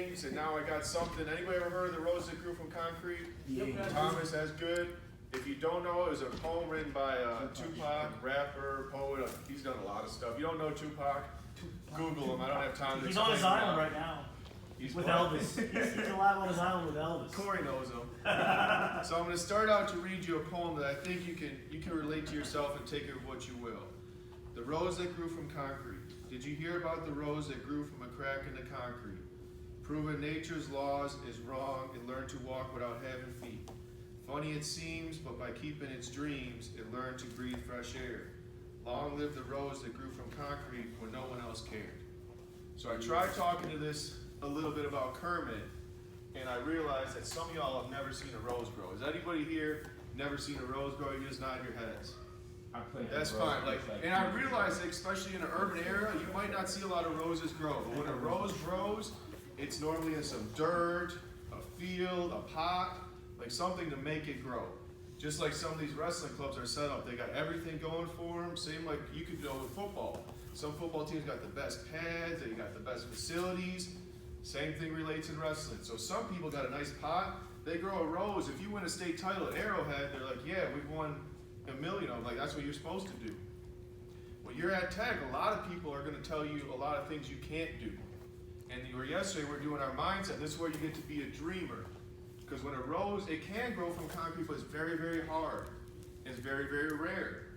names, and now I got something. Anybody ever heard of the rose that grew from concrete? Yep. Thomas, that's good. If you don't know, it was a poem written by Tupac, rapper, poet. He's done a lot of stuff. You don't know Tupac? Google him. I don't have time to He's on his explain island him. right now. He's With what? Elvis. He's alive on his island with Elvis. Corey knows him. So I'm going to start out to read you a poem that I think you can relate to yourself and take it what you will. The rose that grew from concrete. Did you hear about the rose that grew from a crack in the concrete? Proving nature's laws is wrong and learned to walk without having feet. Funny it seems, but by keeping its dreams, it learned to breathe fresh air. Long live the rose that grew from concrete when no one else cared. So I tried talking to this a little bit about Kermit, and I realized that some of y'all have never seen a rose grow. Has anybody here never seen a rose grow? You just nod your heads. That's fine. And I realize that especially in an urban area, you might not see a lot of roses grow. But when a rose grows, it's normally in some dirt, a field, a pot, like something to make it grow. Just like some of these wrestling clubs are set up. They got everything going for them. Same like you could do with football. Some football teams got the best pads, they got the best facilities. Same thing relates in wrestling. So some people got a nice pot, they grow a rose. If you win a state title at Arrowhead, they're like, yeah, we've won $1 million. I'm like, that's what you're supposed to do. When you're at Tech, a lot of people are going to tell you a lot of things you can't do. And yesterday we're doing our mindset. This is where you get to be a dreamer. Because when a rose, it can grow from concrete, but it's very, very hard. It's very, very rare.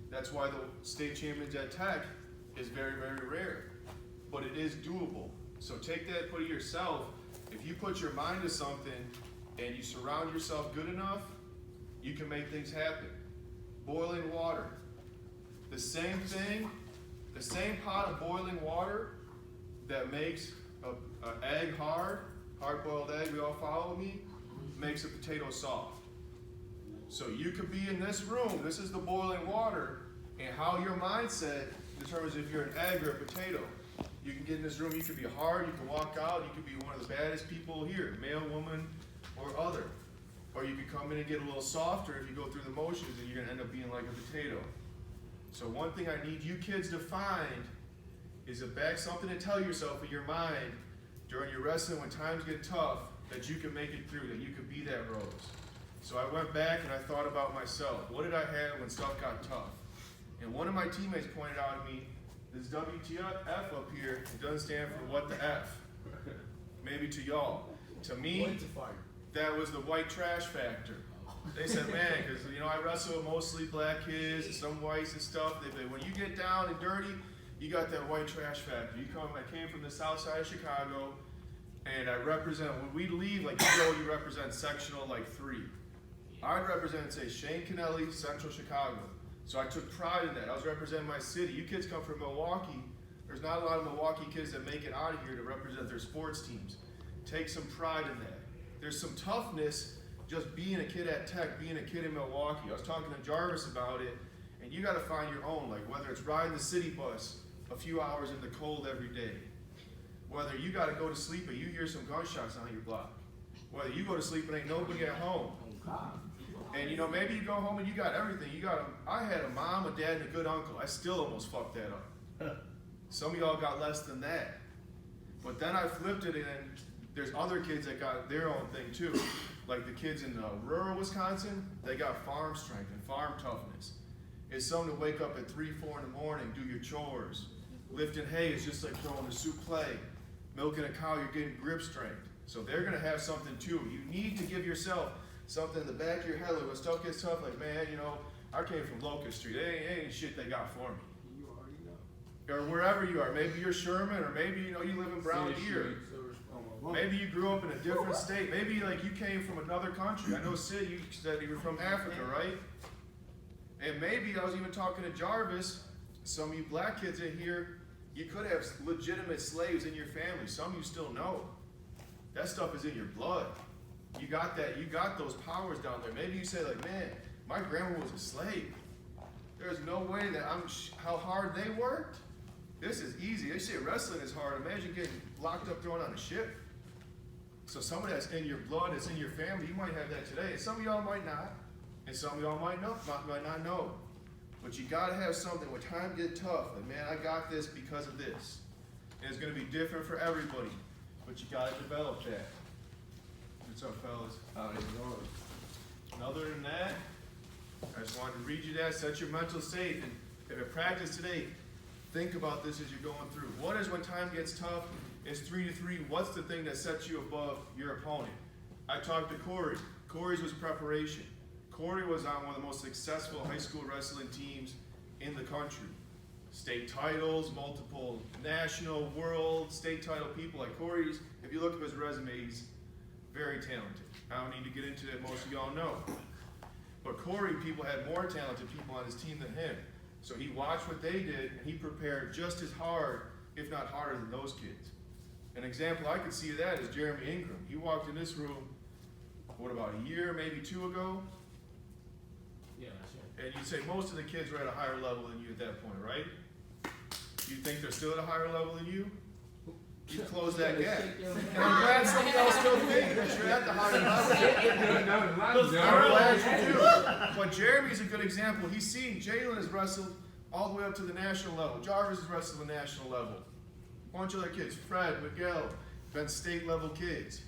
That's why the state champions at Tech is very, very rare. But it is doable. So take that, put it yourself. If you put your mind to something and you surround yourself good enough, you can make things happen. Boiling water. The same thing, the same pot of boiling water that makes an egg hard-boiled egg, we all follow me, makes a potato soft. So you could be in this room, this is the boiling water, and how your mindset determines if you're an egg or a potato. You can get in this room, you could be hard, you can walk out, you could be one of the baddest people here, male, woman, or other. Or you could come in and get a little softer if you go through the motions and you're gonna end up being like a potato. So one thing I need you kids to find is something to tell yourself in your mind during your wrestling when times get tough, that you can make it through, that you could be that rose. So I went back and I thought about myself. What did I have when stuff got tough? And one of my teammates pointed out to me, this WTF up here, it doesn't stand for what the F. Maybe to y'all. To me, that was the white trash factor. They said, man, because I wrestle with mostly black kids and some whites and stuff. They when you get down and dirty, you got that white trash factor. I came from the south side of Chicago, and I represent, when we leave, like you represent sectional like 3. I'd represent, say, Shane Kennelly, Central Chicago. So I took pride in that. I was representing my city. You kids come from Milwaukee. There's not a lot of Milwaukee kids that make it out of here to represent their sports teams. Take some pride in that. There's some toughness just being a kid at Tech, being a kid in Milwaukee. I was talking to Jarvis about it, and you got to find your own, like whether it's riding the city bus a few hours in the cold every day, whether you got to go to sleep and you hear some gunshots on your block, whether you go to sleep and ain't nobody at home. And maybe you go home and you got everything. I had a mom, a dad, and a good uncle. I still almost fucked that up. Some of y'all got less than that. But then I flipped it, and there's other kids that got their own thing too. Like the kids in rural Wisconsin, they got farm strength and farm toughness. It's something to wake up at 3, 4 in the morning, do your chores. Lifting hay is just like throwing a soup plate. Milking a cow, you're getting grip strength. So they're gonna have something too. You need to give yourself something in the back of your head. Like when stuff gets tough, like, man, I came from Locust Street. Ain't shit they got for me. You already know. Or wherever you are. Maybe you're Sherman, or maybe you live in Brown Deer. Maybe you grew up in a different state. Maybe like you came from another country. I know Sid, you said you were from Africa, right? And maybe I was even talking to Jarvis. Some of you black kids in here, you could have legitimate slaves in your family. Some of you still know. That stuff is in your blood. You got that. You got those powers down there. Maybe you say like, man, my grandma was a slave. There's no way that how hard they worked. This is easy. They say wrestling is hard. Imagine getting locked up, thrown on a ship. So some of that's in your blood, it's in your family. You might have that today. And some of y'all might not. And some of y'all might not know. But you got to have something when times get tough. Like, man, I got this because of this. And it's going to be different for everybody. but you gotta develop that. What's up, fellas? And other than that, I just wanted to read you that, set your mental state, and if at practice today, think about this as you're going through. One is when time gets tough, it's 3-3, what's the thing that sets you above your opponent? I talked to Corey. Corey's was preparation. Corey was on one of the most successful high school wrestling teams in the country. State titles, multiple national, world, state title people like Corey's. If you look at his resume, he's very talented. I don't need to get into that, most of y'all know. But Corey, people had more talented people on his team than him. So he watched what they did, and he prepared just as hard, if not harder than those kids. An example I could see of that is Jeremy Ingram. He walked in this room, what, about a year, maybe 2 ago? Yeah, that's right. And you'd say most of the kids were at a higher level than you at that point, right? You think they're still at a higher level than you? You close that gap. And I'm glad some of y'all still think that you're at the higher level. I'm glad you do. But Jeremy's a good example. He's seen Jalen has wrestled all the way up to the national level. Jarvis has wrestled the national level. A bunch of other kids, Fred, Miguel, been state level kids.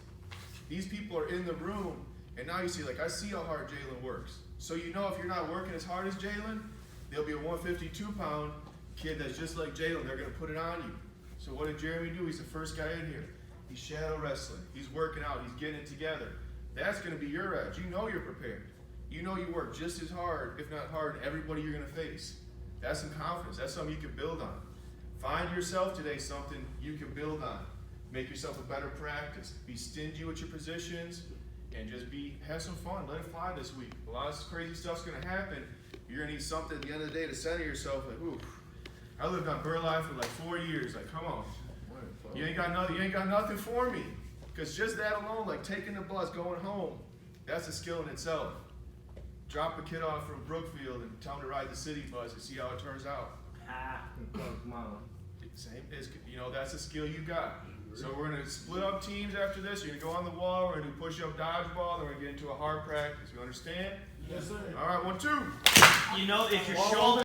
These people are in the room, and now you see, like, I see how hard Jalen works. So you know if you're not working as hard as Jalen, there'll be a 152-pound kid that's just like Jalen. They're going to put it on you. So what did Jeremy do? He's the first guy in here. He's shadow wrestling. He's working out. He's getting it together. That's going to be your edge. You know you're prepared. You know you work just as hard, if not harder, than everybody you're going to face. That's some confidence. That's something you can build on. Find yourself today something you can build on. Make yourself a better practice. Be stingy with your positions, and just have some fun. Let it fly this week. A lot of crazy stuff's going to happen. You're going to need something at the end of the day to center yourself. Like, ooh, I lived on Burleigh for like 4 years. Like, come on. You ain't got nothing for me. Because just that alone, like taking the bus, going home, that's a skill in itself. Drop a kid off from Brookfield and tell him to ride the city bus and see how it turns out. Same, that's a skill you got. So we're going to split up teams after this. You're going to go on the wall. We're going to do push-up dodgeball. Then we're going to get into a hard practice. You understand? Yes, sir. All right, 1, 2. You know, if your shoulder